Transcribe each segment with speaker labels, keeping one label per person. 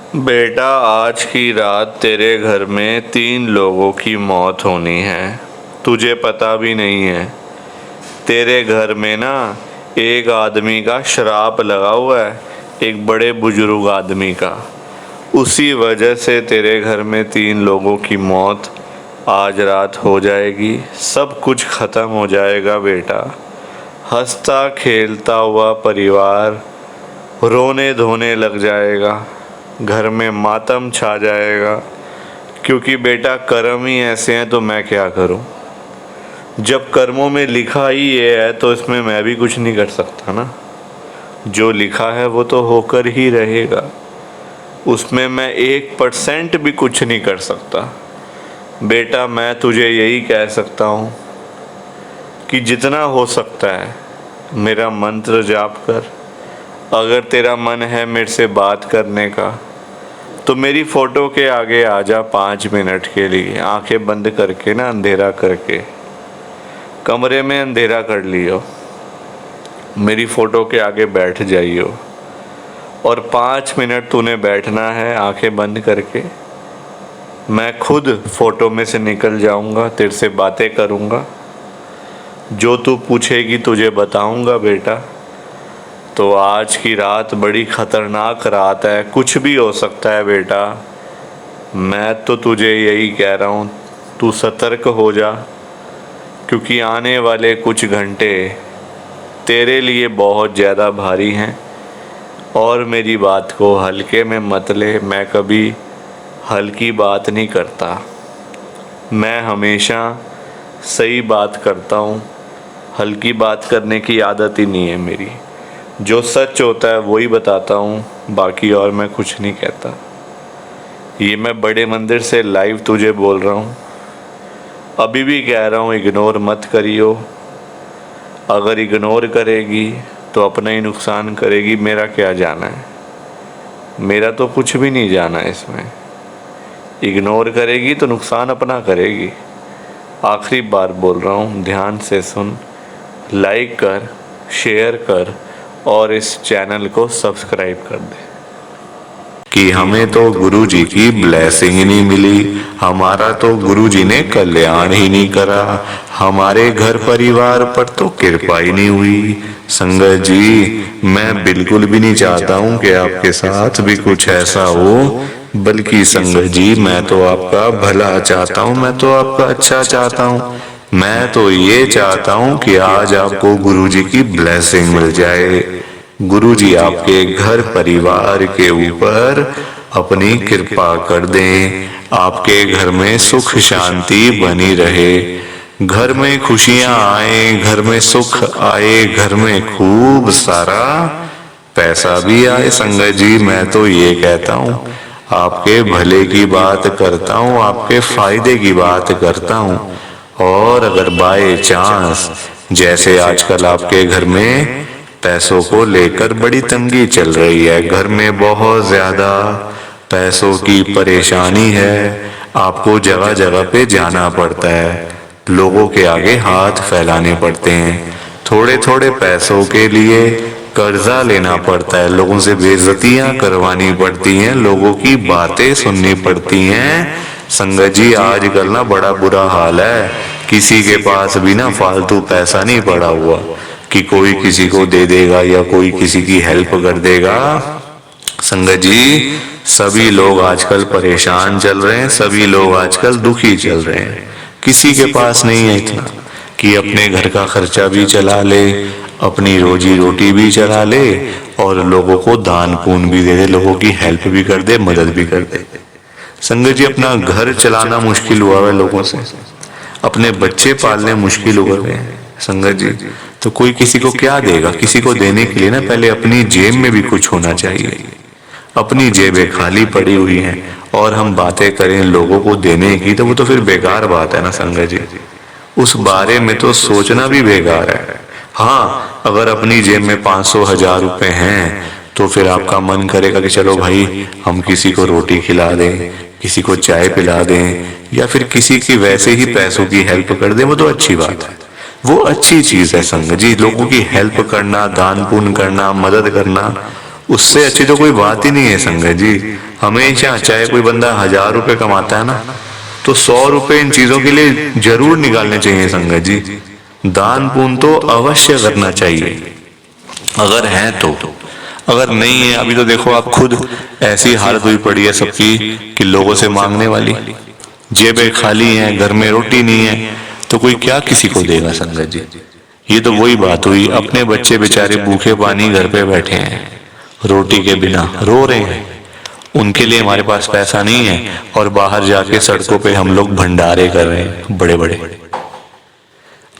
Speaker 1: बेटा, आज की रात तेरे घर में 3 लोगों की मौत होनी है। तुझे पता भी नहीं है। तेरे घर में ना एक आदमी का श्राप लगा हुआ है, एक बड़े बुजुर्ग आदमी का। उसी वजह से तेरे घर में 3 लोगों की मौत आज रात हो जाएगी। सब कुछ ख़त्म हो जाएगा बेटा। हंसता खेलता हुआ परिवार रोने धोने लग जाएगा। घर में मातम छा जाएगा, क्योंकि बेटा कर्म ही ऐसे हैं तो मैं क्या करूं। जब कर्मों में लिखा ही ये है तो इसमें मैं भी कुछ नहीं कर सकता ना। जो लिखा है वो तो होकर ही रहेगा, उसमें मैं 1% भी कुछ नहीं कर सकता। बेटा, मैं तुझे यही कह सकता हूँ कि जितना हो सकता है मेरा मंत्र जाप कर। अगर तेरा मन है मेरे से बात करने का तो मेरी फ़ोटो के आगे आ जा 5 मिनट के लिए। आंखें बंद करके ना, अंधेरा करके, कमरे में अंधेरा कर लियो, मेरी फ़ोटो के आगे बैठ जाइयो और 5 मिनट तूने बैठना है आंखें बंद करके। मैं खुद फ़ोटो में से निकल जाऊंगा, तेरे से बातें करूंगा, जो तू पूछेगी तुझे बताऊंगा बेटा। तो आज की रात बड़ी ख़तरनाक रात है, कुछ भी हो सकता है बेटा। मैं तो तुझे यही कह रहा हूँ, तू सतर्क हो जा, क्योंकि आने वाले कुछ घंटे तेरे लिए बहुत ज़्यादा भारी हैं। और मेरी बात को हल्के में मत ले, मैं कभी हल्की बात नहीं करता। मैं हमेशा सही बात करता हूँ, हल्की बात करने की आदत ही नहीं है मेरी। जो सच होता है वही बताता हूँ, बाकी और मैं कुछ नहीं कहता। ये मैं बड़े मंदिर से लाइव तुझे बोल रहा हूँ, अभी भी कह रहा हूँ, इग्नोर मत करियो। अगर इग्नोर करेगी तो अपना ही नुकसान करेगी, मेरा क्या जाना है। मेरा तो कुछ भी नहीं जाना है इसमें। इग्नोर करेगी तो नुकसान अपना करेगी। आखिरी बार बोल रहा हूँ, ध्यान से सुन, लाइक कर, शेयर कर और इस चैनल को सब्सक्राइब कर दे।
Speaker 2: कि हमें तो गुरु जी की ब्लेसिंग ही नहीं मिली, हमारा तो गुरु जी ने कल्याण ही नहीं करा, हमारे घर परिवार पर तो कृपा ही नहीं हुई। संगत जी, मैं बिल्कुल भी नहीं चाहता हूँ कि आपके साथ भी कुछ ऐसा हो, बल्कि संगत जी मैं तो आपका भला चाहता हूँ, मैं तो आपका अच्छा चाहता हूँ। मैं तो ये चाहता हूँ कि आज आपको गुरु जी की ब्लेसिंग मिल जाए। गुरु जी आपके घर परिवार के ऊपर अपनी कृपा कर दें, आपके घर में सुख शांति बनी रहे, घर में खुशियां आए, घर में सुख आए, घर में खूब सारा पैसा भी आए। संगत जी, मैं तो ये कहता हूँ, आपके भले की बात करता हूँ, आपके फायदे की बात करता हूँ। और अगर बाय चांस जैसे आजकल आपके घर में पैसों को लेकर बड़ी तंगी चल रही है, घर में बहुत ज्यादा पैसों की परेशानी है, आपको जगह जगह पे जाना पड़ता है, लोगों के आगे हाथ फैलाने पड़ते हैं, थोड़े थोड़े पैसों के लिए कर्जा लेना पड़ता है, लोगों से बेइज्जतियां करवानी पड़ती हैं, लोगों की बातें सुननी पड़ती हैं। संगत जी, आजकल ना बड़ा बुरा हाल है, किसी के पास भी ना फालतू पैसा नहीं पड़ा हुआ कि कोई किसी को दे देगा या कोई किसी की हेल्प कर देगा। संगत जी, सभी लोग आजकल परेशान चल रहे हैं, सभी लोग आजकल दुखी चल रहे हैं। किसी के पास नहीं है इतना कि अपने घर का खर्चा भी चला ले, अपनी रोजी रोटी भी चला ले और लोगों को दान पुण्य भी दे दे, लोगों की हेल्प भी कर दे, मदद भी कर दे। संगत जी, अपना घर चलाना मुश्किल हुआ है लोगों से, अपने बच्चे पालने मुश्किल हो गए हैं। संगत जी, तो कोई किसी को क्या देगा? किसी को देने के लिए ना पहले अपनी जेब में भी कुछ होना चाहिए। अपनी जेबें खाली पड़ी हुई हैं और हम बातें करें लोगों को देने की, तो वो तो फिर बेकार बात है ना संगत जी। उस बारे में तो सोचना भी बेकार है। हाँ, अगर अपनी जेब में 500-1000 रुपए हैं तो फिर आपका मन करेगा कि चलो भाई हम किसी को रोटी खिला दें, किसी को चाय पिला दें या फिर किसी की वैसे ही पैसों की हेल्प कर दें, वो तो अच्छी बात है, वो अच्छी चीज है। संगत जी, लोगों की हेल्प करना, दान पुण्य करना, मदद करना, उससे अच्छी तो कोई बात ही नहीं है संगत जी। हमेशा चाहे कोई बंदा 1000 रुपए कमाता है ना, तो 100 रुपए इन चीजों के लिए जरूर निकालने चाहिए संगत जी। दान पुण्य तो अवश्य करना चाहिए अगर है तो। अगर नहीं है, अभी तो देखो आप खुद, ऐसी हालत हुई पड़ी है सबकी कि लोगों से मांगने वाली, जेबें खाली हैं, घर में रोटी नहीं है, तो कोई क्या किसी को देगा संगत जी। ये तो वही बात हुई, अपने बच्चे बेचारे भूखे पानी घर पे बैठे हैं, रोटी के बिना रो रहे हैं, उनके लिए हमारे पास पैसा नहीं है, और बाहर जाके सड़कों पे हम लोग भंडारे कर रहे हैं बड़े बड़े।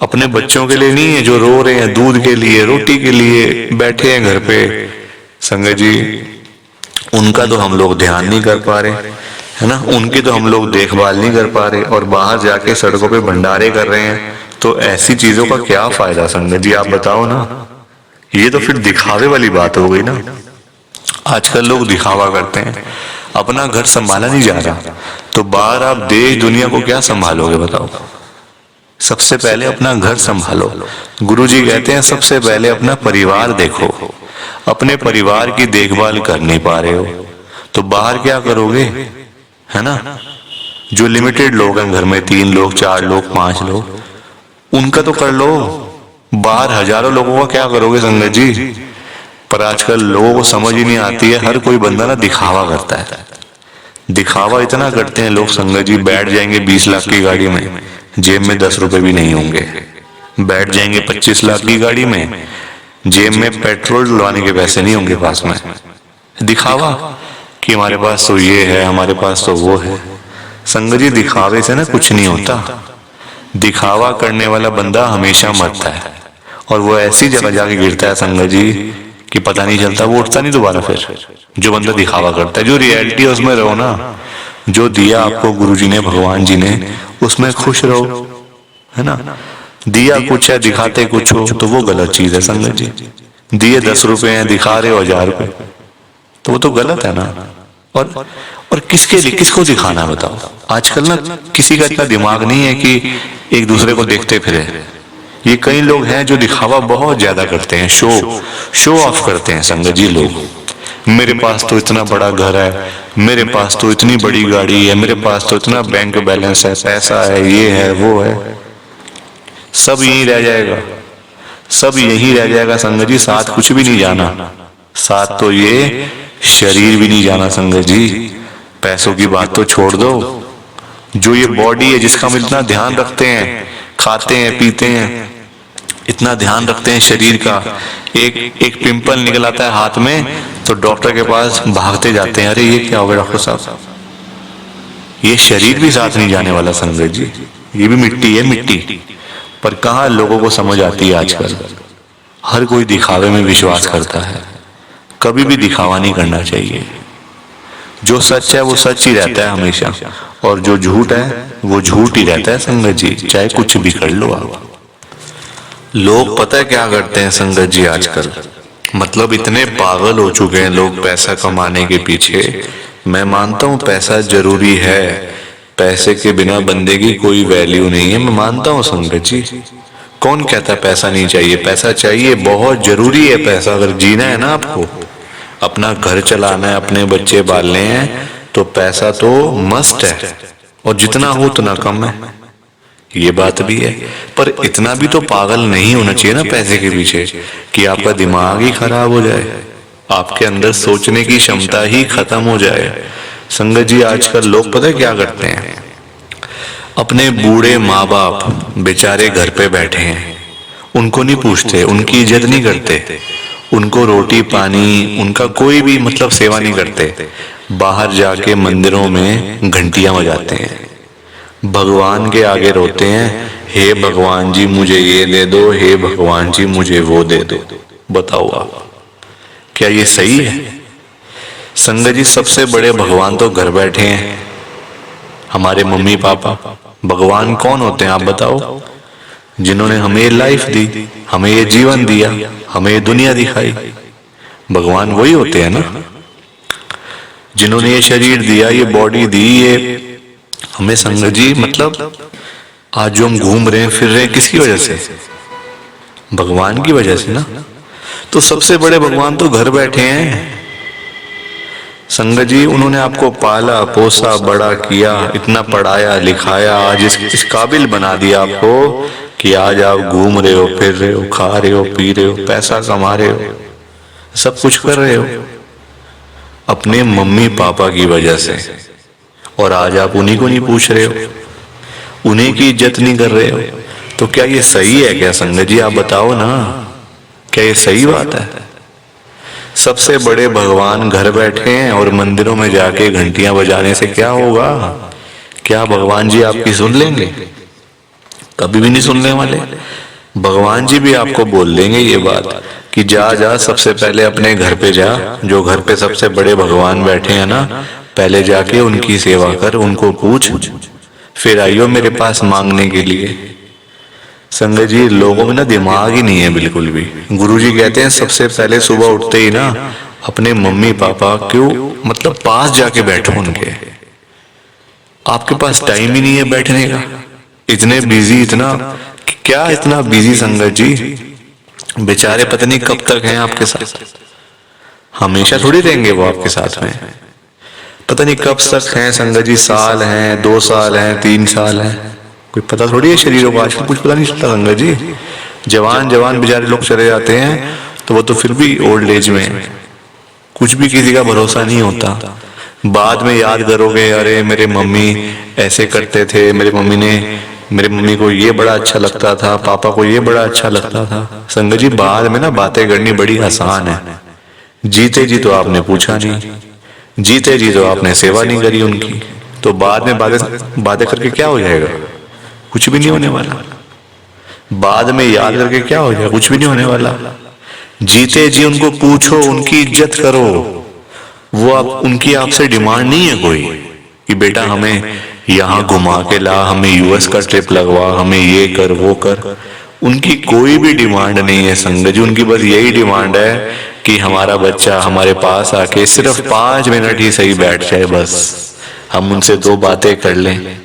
Speaker 2: अपने बच्चों के लिए नहीं है जो रो रहे हैं, दूध के लिए, रोटी के लिए बैठे हैं घर पे संगत जी, उनका तो हम लोग ध्यान नहीं कर पा रहे, है ना, उनकी तो हम लोग देखभाल नहीं कर पा रहे, और बाहर जाके सड़कों पे भंडारे कर रहे हैं। तो ऐसी चीजों का क्या फायदा संगत जी, आप बताओ ना। ये तो फिर दिखावे वाली बात हो गई ना। आजकल लोग दिखावा करते हैं, अपना घर संभाला नहीं जा रहा, तो बाहर आप देश दुनिया को क्या संभालोगे बताओ। सबसे पहले अपना घर संभालो। गुरुजी कहते हैं सबसे पहले अपना परिवार देखो। अपने परिवार की देखभाल कर नहीं पा रहे हो तो बाहर क्या करोगे, है ना। जो लिमिटेड लोग हैं घर में, 3 लोग, 4 लोग, 5 लोग, उनका तो कर लो। बाहर हजारों लोगों का क्या करोगे संगत जी। पर आजकल लोगों को समझ ही नहीं आती है, हर कोई बंदा ना दिखावा करता है। दिखावा इतना करते हैं लोग संगत जी, बैठ जाएंगे 20 लाख की गाड़ी में, जेब में 10 रुपए भी नहीं होंगे। बैठ जाएंगे 25 लाख की गाड़ी में, जेब में पेट्रोल डलवाने के पैसे नहीं होंगे पास में। दिखावा कि हमारे पास तो ये है, हमारे पास तो वो है। संगत जी दिखावे से ना कुछ नहीं होता। दिखावा करने वाला बंदा हमेशा मरता है, और वो ऐसी जगह जाके गिरता है संगत जी कि पता नहीं चलता, वो उठता नहीं दोबारा फिर। जो बंदा दिखावा करता है, जो रियलिटी है उसमें रहो ना। जो दिया आपको गुरुजी ने, भगवान जी ने, उसमें खुश रहो, है ना। दिया कुछ है, दिखाते कुछ हो, तो वो गलत चीज है संगत जी। दिए 10 रुपए हैं, दिखा रहे हो 1000 रुपए, तो वो तो गलत है ना। और किसके लिए, किसको दिखाना बताओ। आजकल ना किसी का इतना दिमाग नहीं है कि एक दूसरे को देखते फिरे। ये कई लोग हैं जो दिखावा बहुत ज्यादा करते हैं, शो ऑफ करते हैं संगत जी लोग। मेरे पास तो इतना बड़ा घर है, मेरे पास तो इतनी बड़ी गाड़ी है, मेरे पास तो इतना बैंक बैलेंस है, पैसा है, ये है वो है। सब यहीं रह जाएगा, सब यहीं रह जाएगा संगत जी। साथ कुछ भी नहीं जाना, साथ तो ये शरीर भी नहीं जाना संगत जी। पैसों की बात तो छोड़ दो, जो ये बॉडी है जिसका हम इतना ध्यान रखते हैं, खाते हैं पीते हैं, इतना ध्यान रखते हैं शरीर का, एक पिंपल निकल आता है हाथ में तो डॉक्टर के पास भागते जाते हैं, अरे ये क्या हो गया डॉक्टर साहब। ये शरीर भी साथ नहीं जाने वाला संगत जी, ये भी मिट्टी है, मिट्टी। पर कहाँ लोगों को समझ आती है आजकल। हर कोई दिखावे में विश्वास करता है, कभी भी दिखावा नहीं करना चाहिए। जो सच है वो सच ही रहता है हमेशा, और जो झूठ है वो झूठ ही रहता है संगत जी, चाहे कुछ भी कर लो आप। लोग पता है क्या करते हैं संगत जी आजकल, मतलब इतने पागल हो चुके हैं लोग पैसा कमाने के पीछे। मैं मानता हूँ पैसा जरूरी है, पैसे के बिना बंदे की कोई वैल्यू नहीं है, मैं मानता हूँ संगत जी। कौन कहता है पैसा नहीं चाहिए, पैसा चाहिए, बहुत जरूरी है पैसा। अगर जीना है ना आपको, अपना घर चलाना है, अपने बच्चे पालने हैं, तो पैसा तो मस्ट है, और जितना हो उतना कम है, ये बात भी है। पर इतना भी तो पागल नहीं होना चाहिए ना पैसे के पीछे कि आपका दिमाग ही खराब हो जाए, आपके अंदर सोचने की क्षमता ही खत्म हो जाए। संगत जी आजकल लोग पता है क्या करते हैं, अपने बूढ़े माँ बाप बेचारे घर पे बैठे हैं, उनको नहीं पूछते, उनकी इज्जत नहीं करते, उनको रोटी पानी, उनका कोई भी मतलब सेवा नहीं करते। बाहर जाके मंदिरों में घंटियां बजाते हैं, भगवान के आगे रोते हैं, हे भगवान जी मुझे ये दे दो, हे भगवान जी मुझे वो दे दो। बताओ आप, क्या ये सही है? संगत जी सबसे बड़े भगवान तो घर बैठे हैं, हमारे मम्मी पापा। भगवान कौन होते हैं आप बताओ? जिन्होंने हमें लाइफ दी, हमें ये जीवन दिया, हमें ये दुनिया दिखाई, भगवान वही होते हैं ना। जिन्होंने ये शरीर दिया, ये बॉडी दी, ये हमें संगत जी मतलब आज जो हम घूम रहे हैं फिर रहे हैं, किसकी वजह से? भगवान की वजह से ना। तो सबसे बड़े भगवान तो घर बैठे हैं, संगत जी, उन्होंने आपको पाला पोसा बड़ा किया, इतना पढ़ाया लिखाया, आज इस काबिल बना दिया आपको कि आज आप घूम रहे हो, फिर रहे हो, खा रहे हो, पी रहे हो, पैसा कमा रहे हो, सब कुछ कर रहे हो अपने मम्मी पापा की वजह से। और आज आप उन्हीं को नहीं पूछ रहे हो, उन्हीं की इज्जत नहीं कर रहे हो। तो क्या ये सही है क्या संगत जी? आप बताओ ना, क्या ये सही बात है? सबसे बड़े भगवान घर बैठे हैं और मंदिरों में जाके घंटियां बजाने से क्या होगा? क्या भगवान जी आपकी सुन लेंगे? कभी भी नहीं सुनने वाले। भगवान जी भी आपको बोल देंगे ये बात कि जा जा, सबसे पहले अपने घर पे जा, जो घर पे सबसे बड़े भगवान बैठे हैं ना, पहले जाके उनकी सेवा कर, उनको पूछ, फिर आइयो मेरे पास मांगने के लिए। संगत जी, लोगों में ना दिमाग ही नहीं है बिल्कुल भी। गुरुजी कहते हैं सबसे पहले सुबह उठते ही ना अपने मम्मी पापा क्यों मतलब पास जाके बैठो उनके। आपके पास टाइम ही नहीं है बैठने का, इतने बिजी, इतना क्या इतना बिजी संगत जी, बेचारे पता नहीं कब तक हैं आपके साथ, हमेशा थोड़ी रहेंगे वो आपके साथ में, पता नहीं कब तक हैं संगत जी, साल हैं, 2 साल हैं, 3 साल हैं, कोई पता थोड़ी है शरीरों को। आजकल कुछ पता नहीं चलता संगत जी, जवान जवान बेचारे लोग चले जाते हैं तो वो तो फिर भी ओल्ड एज में, कुछ भी किसी का भरोसा नहीं होता। बाद में याद करोगे, अरे मेरे मम्मी ऐसे करते थे, मेरे मम्मी को ये बड़ा अच्छा लगता था, पापा को ये बड़ा अच्छा लगता था। संगत जी, बाद में ना बातें करनी बड़ी आसान है, जीते जी तो आपने पूछा नहीं, जीते जी तो आपने सेवा नहीं करी उनकी, तो बाद में बातें करके क्या हो जाएगा? कुछ भी नहीं होने वाला। बाद में याद करके क्या हो जाएगा? कुछ भी नहीं होने वाला। जीते जी उनको पूछो, उनकी इज्जत करो। वो आप उनकी आपसे डिमांड नहीं है कोई कि बेटा हमें यहाँ घुमा के ला, हमें यूएस का ट्रिप लगवा, हमें ये कर वो कर। उनकी कोई भी डिमांड नहीं है संगत जी, उनकी बस यही डिमांड है कि हमारा बच्चा हमारे पास आके सिर्फ 5 मिनट ही सही बैठ जाए, बस हम उनसे 2 बातें कर लें।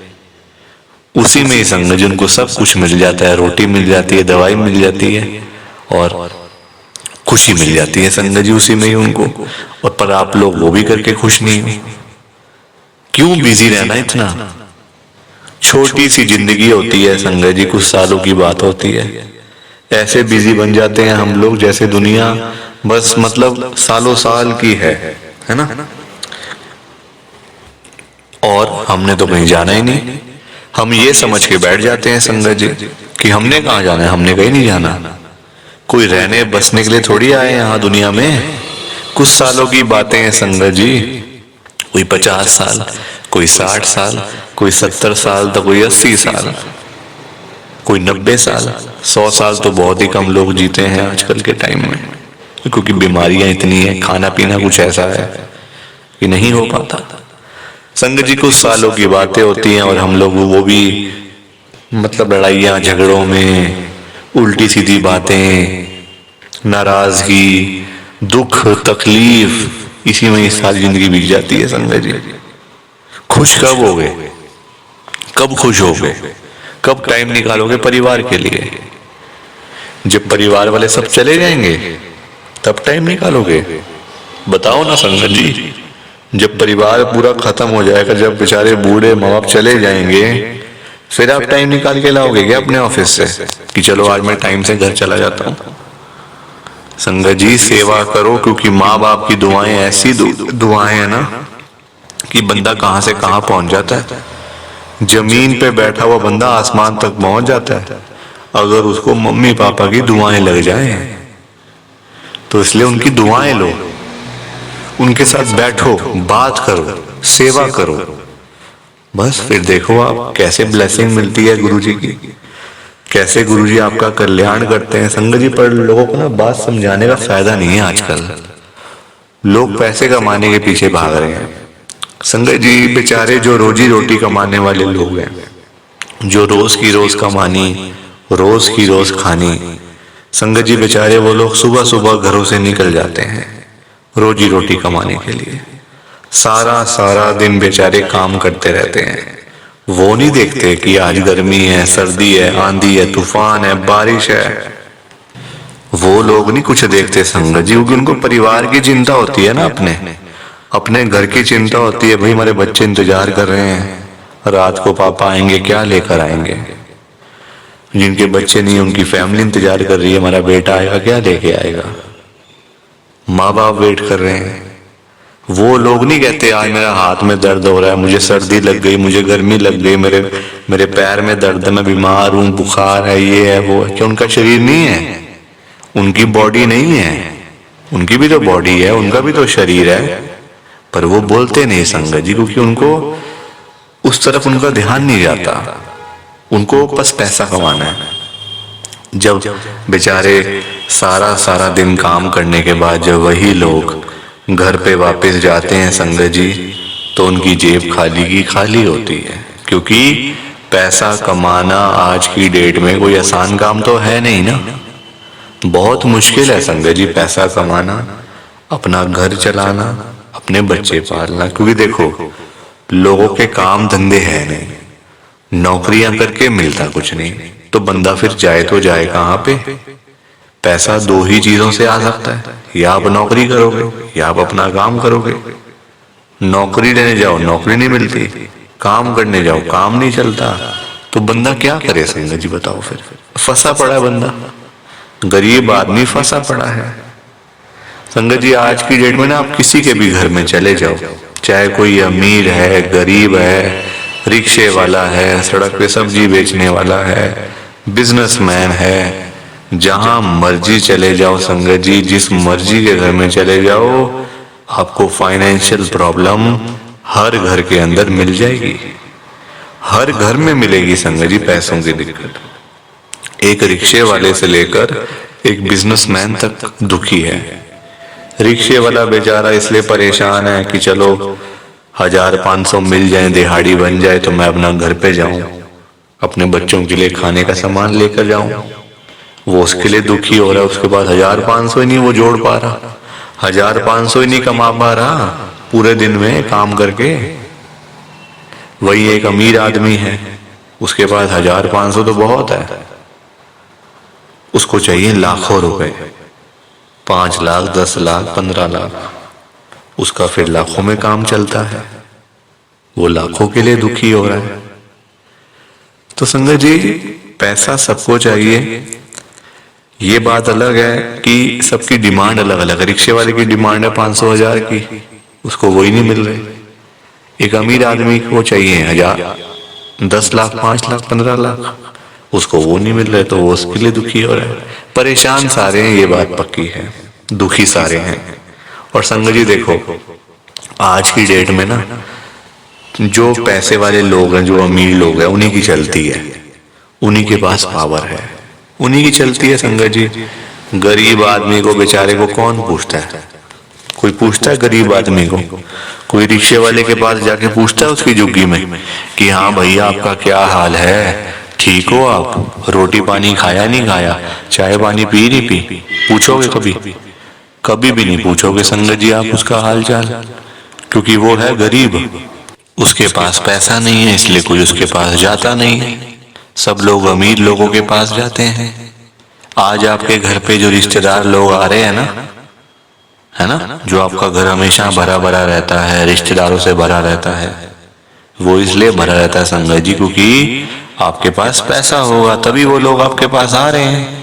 Speaker 2: उसी में ही संगत जी उनको सब कुछ मिल जाता है, रोटी मिल जाती है, दवाई मिल जाती है और खुशी मिल जाती है संगत जी उसी में ही उनको। और पर आप लोग वो भी करके खुश नहीं हो। क्यों बिजी रहना इतना? छोटी सी जिंदगी होती है संगत जी, कुछ सालों की बात होती है, ऐसे बिजी बन जाते हैं हम लोग जैसे दुनिया बस मतलब सालों साल की है ना। और हमने तो कहीं जाना ही नहीं, हम ये समझ के बैठ जाते हैं संगत जी कि हमने कहाँ जाना है, हमने कहीं नहीं जाना। कोई रहने बसने के लिए थोड़ी आए यहाँ दुनिया में। कुछ सालों की बातें हैं संगत जी, कोई 50 साल, कोई 60 साल, कोई 70 साल, तो कोई 80 साल, कोई 90 साल, 100 साल तो बहुत ही कम लोग जीते हैं आजकल के टाइम में, क्योंकि बीमारियां इतनी हैं, खाना पीना कुछ ऐसा है कि नहीं हो पाता। संगत जी, कुछ सालों की बातें होती हैं और हम लोग वो भी मतलब लड़ाइयाँ झगड़ों में, उल्टी सीधी बातें, नाराजगी, दुख तकलीफ, इसी में सारी जिंदगी बीत जाती है संगत जी। खुश कब होगे? कब खुश होगे? कब टाइम निकालोगे परिवार के लिए? जब परिवार वाले सब चले जाएंगे तब टाइम निकालोगे? बताओ ना संगत जी। जब परिवार पूरा खत्म हो जाएगा, जब बेचारे बूढ़े माँ बाप चले जाएंगे, फिर आप टाइम निकाल के लाओगे क्या अपने ऑफिस से कि चलो आज मैं टाइम से घर चला जाता हूँ? संगत जी, सेवा करो, क्योंकि माँ बाप की दुआएं ऐसी दुआएं है ना कि बंदा कहाँ से कहाँ पहुंच जाता है। जमीन पे बैठा हुआ बंदा आसमान तक पहुंच जाता है अगर उसको मम्मी पापा की दुआएं लग जाए। तो इसलिए उनकी दुआएं लो, उनके साथ बैठो, बात करो, सेवा करो, बस फिर देखो आप कैसे ब्लेसिंग मिलती है गुरुजी की, कैसे गुरुजी आपका कल्याण करते हैं। संगत जी, पर लोगों को ना बात समझाने का फायदा नहीं है आजकल, लोग पैसे कमाने के पीछे भाग रहे हैं। संगत जी, बेचारे जो रोजी रोटी कमाने वाले लोग हैं, जो रोज की रोज कमानी, रोज की रोज खानी, संगत जी बेचारे वो लोग सुबह सुबह घरों से निकल जाते हैं रोजी रोटी कमाने के लिए, सारा सारा दिन बेचारे काम करते रहते हैं। वो नहीं देखते कि आज गर्मी है, सर्दी है, आंधी है, तूफान है, बारिश है। वो लोग नहीं कुछ देखते संगत जी, क्योंकि उनको परिवार की चिंता होती है ना अपने। अपने घर की चिंता होती है, भाई हमारे बच्चे इंतजार कर रहे हैं रात को पापा आएंगे क्या लेकर आएंगे। जिनके बच्चे नहीं उनकी फैमिली इंतजार कर रही है, हमारा बेटा आएगा क्या लेके आएगा। माँ बाप वेट कर रहे हैं। वो लोग नहीं कहते आज मेरा हाथ में दर्द हो रहा है, मुझे सर्दी लग गई, मुझे गर्मी लग गई, मेरे पैर में दर्द है, मैं बीमार हूँ, बुखार है, ये है वो है। क्या उनका शरीर नहीं है? उनकी बॉडी नहीं है? उनकी भी तो बॉडी है, उनका भी तो शरीर है, पर वो बोलते नहीं संगत जी, क्योंकि उनको उस तरफ उनका ध्यान नहीं जाता। उनको बस पैसा कमाना है। जब बेचारे सारा दिन काम करने के बाद जब वही लोग घर पे वापस जाते हैं संगत जी, तो उनकी जेब खाली की खाली होती है। क्योंकि पैसा कमाना आज की डेट में कोई आसान काम तो है नहीं ना, बहुत मुश्किल है संगत जी पैसा कमाना, अपना घर चलाना, अपने बच्चे पालना। क्योंकि देखो लोगों के काम धंधे है नहीं, नौकरियां करके मिलता कुछ नहीं, तो बंदा फिर जाए तो जाए कहाँ पे। पैसा दो ही चीजों से आ सकता है, या आप नौकरी करोगे या आप अपना काम करोगे। नौकरी लेने जाओ नौकरी नहीं मिलती, काम करने जाओ काम नहीं चलता, तो बंदा क्या करे संगत जी बताओ। फिर फंसा पड़ा है बंदा, गरीब आदमी फंसा पड़ा है संगत जी। आज की डेट में ना आप किसी के भी घर में चले जाओ, चाहे कोई अमीर है, गरीब है, रिक्शे वाला है, सड़क पे सब्जी बेचने वाला है, बिजनेसमैन है, जहां मर्जी चले जाओ संगत जी, जिस मर्जी के घर में चले जाओ, आपको फाइनेंशियल प्रॉब्लम हर घर के अंदर मिल जाएगी। हर घर में मिलेगी संगत जी पैसों की दिक्कत। एक रिक्शे वाले से लेकर एक बिजनेसमैन तक दुखी है। रिक्शे वाला बेचारा इसलिए परेशान है कि चलो 1000-500 मिल जाए, दिहाड़ी बन जाए तो मैं अपना घर पे जाऊं, अपने बच्चों के लिए खाने का सामान लेकर जाऊं। वो उसके लिए दुखी हो रहा है, उसके पास 1000-500 ही नहीं वो जोड़ पा रहा, 1000-500 ही नहीं कमा पा रहा पूरे दिन में काम करके। वही एक अमीर आदमी है, उसके पास 1000-500 तो बहुत है, उसको चाहिए लाखों रुपए, 5 लाख, 10 लाख, 15 लाख, उसका फिर लाखों में काम चलता है, वो लाखों के लिए दुखी हो रहा है। तो संगत जी पैसा सबको चाहिए, ये बात अलग है कि सबकी डिमांड अलग अलग है। रिक्शे वाले की डिमांड है 500-1000 की, उसको वही नहीं मिल रही। एक अमीर आदमी को चाहिए 10 लाख, 5 लाख, 15 लाख, उसको वो नहीं मिल रहे, तो वो उसके लिए दुखी हो रहा है। परेशान सारे हैं, ये बात पक्की है, दुखी सारे हैं। और संगत जी देखो आज की डेट में ना जो पैसे वाले लोग हैं, जो अमीर लोग हैं, उन्हीं की चलती है, उन्हीं के पास पावर है, उन्हीं की चलती है संगत जी। गरीब आदमी को बेचारे को कौन पूछता है? कोई पूछता है गरीब आदमी को? कोई रिक्शे वाले के पास जाके पूछता है उसकी झुग्गी में कि हाँ भैया आपका क्या हाल है, ठीक हो आप, रोटी पानी खाया नहीं खाया, चाय पानी पी नहीं पी? पूछोगे कभी? कभी भी नहीं पूछोगे संगत जी आप उसका हाल चाल, क्योंकि वो है गरीब, उसके पास पैसा नहीं है, इसलिए कोई उसके पास जाता नहीं है। सब लोग अमीर लोगों के पास जाते हैं। आज आपके घर पे जो रिश्तेदार लोग आ रहे हैं ना, है ना, जो आपका घर हमेशा भरा भरा रहता है, रिश्तेदारों से भरा रहता है, वो इसलिए भरा रहता है संगत जी क्योंकि आपके पास पैसा होगा, तभी वो लोग आपके पास आ रहे हैं।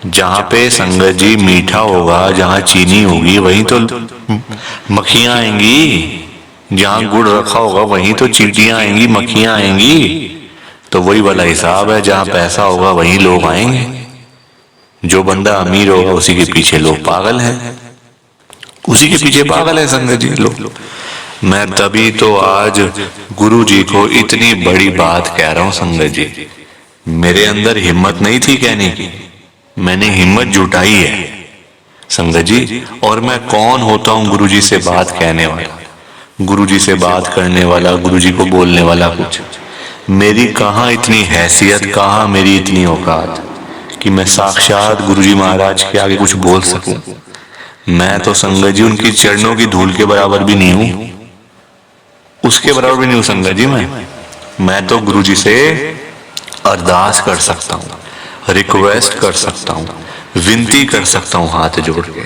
Speaker 2: जहां पे संगत जी मीठा होगा, जहां चीनी होगी, वहीं तो मक्खियां आएंगी। जहां गुड़ रखा होगा वहीं तो चींटियां आएंगी, मक्खियां आएंगी। तो वही वाला हिसाब है, जहां पैसा होगा वहीं लोग आएंगे। जो बंदा अमीर होगा उसी के पीछे लोग पागल हैं, उसी के पीछे पागल है संगत जी लोग। मैं तभी तो आज गुरु जी को इतनी बड़ी बात कह रहा हूं संगत जी। मेरे अंदर हिम्मत नहीं थी कहने की, मैंने हिम्मत जुटाई है संगत जी। और मैं कौन होता हूं गुरु जी से बात कहने वाला, गुरु जी से बात करने वाला, गुरु जी को बोलने वाला? कुछ मेरी कहाँ इतनी हैसियत, कहाँ मेरी इतनी औकात कि मैं साक्षात गुरु जी महाराज के आगे कुछ बोल सकूं। मैं तो संगत जी उनकी चरणों की धूल के बराबर भी नहीं हूं, उसके बराबर भी नहीं हूं संगत जी। मैं तो गुरु जी से अरदास कर सकता हूं, रिक्वेस्ट कर सकता हूं, विनती कर सकता हूं हाथ जोड़ के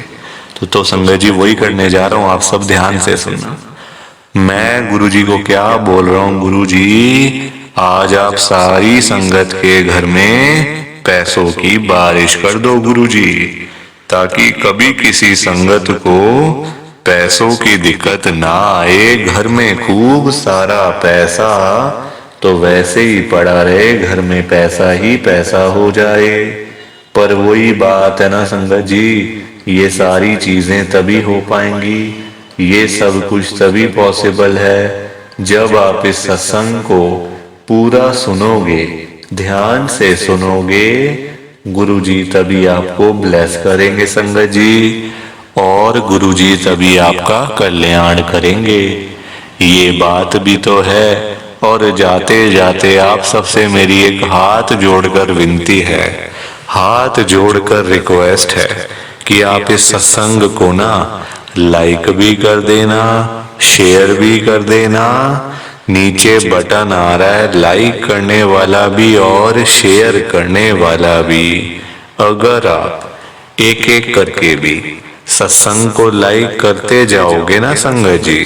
Speaker 2: तो संगत जी वही करने जा रहा हूँ, आप सब ध्यान से सुनना। मैं गुरुजी को क्या बोल रहा हूँ, गुरुजी आज आप सारी संगत के घर में पैसों की बारिश कर दो गुरुजी, ताकि कभी किसी संगत को पैसों की दिक्कत ना आए। घर में खूब सारा पैसा तो वैसे ही पड़ा रहे, घर में पैसा ही पैसा हो जाए। पर वही बात है ना संगत जी, ये सारी चीजें तभी हो पाएंगी, ये सब कुछ तभी पॉसिबल है जब आप इस सत्संग को पूरा सुनोगे, ध्यान से सुनोगे। गुरुजी तभी आपको ब्लेस करेंगे संगत जी, और गुरुजी तभी आपका कल्याण करेंगे। ये बात भी तो है। और जाते जाते आप सबसे मेरी एक हाथ जोड़कर विनती है, हाथ जोड़कर रिक्वेस्ट है कि आप इस सत्संग को ना लाइक भी कर देना, शेयर भी कर देना। नीचे बटन आ रहा है लाइक करने वाला भी और शेयर करने वाला भी। अगर आप एक एक करके भी सत्संग को लाइक करते जाओगे ना संगत जी,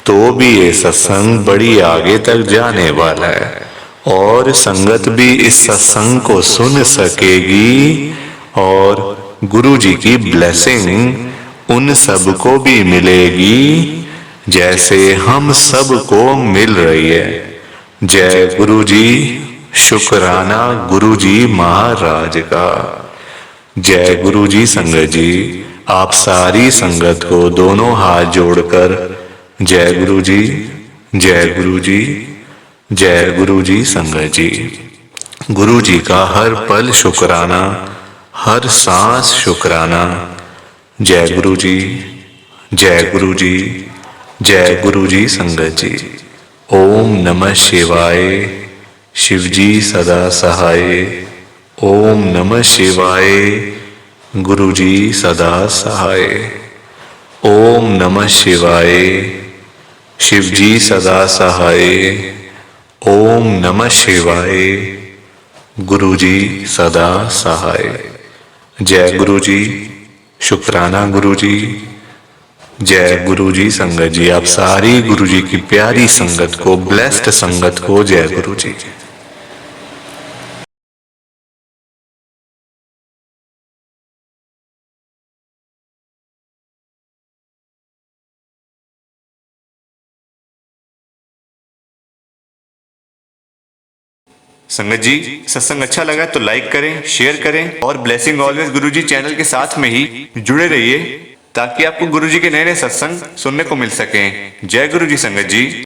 Speaker 2: तो भी ये सत्संग बड़ी आगे तक जाने वाला है, और संगत भी इस सत्संग को सुन सकेगी, और गुरु जी की ब्लेसिंग उन सब को भी मिलेगी जैसे हम सब को मिल रही है। जय गुरु जी, शुक्राना गुरु जी महाराज का। जय गुरु जी संगत जी, आप सारी संगत को दोनों हाथ जोड़कर जय गुरु जी, जय गुरु जी, जय गुरु जी संगत जी। गुरु जी का हर पल शुक्राना, हर सांस शुक्राना। जय गुरु जी, जय गुरु जी, जय गुरु जी संगत जी। ओम नमः शिवाय, शिव जी सदा सहाय। ओम नमः शिवाय, गुरु जी सदा सहाय। ओम नमः शिवाय, शिव जी सदा सहाय। ओम नमः शिवाय, गुरु जी सदा सहाय। जय गुरु जी, शुक्राना गुरु जी। जय गुरु जी संगत जी, आप सारी गुरु जी की प्यारी संगत को, ब्लेस्ड संगत को जय गुरु जी।
Speaker 1: संगत जी सत्संग अच्छा लगा तो लाइक करें, शेयर करें, और ब्लेसिंग ऑलवेज गुरुजी चैनल के साथ में ही जुड़े रहिए, ताकि आपको गुरुजी के नए नए सत्संग सुनने को मिल सकें। जय गुरुजी संगत जी।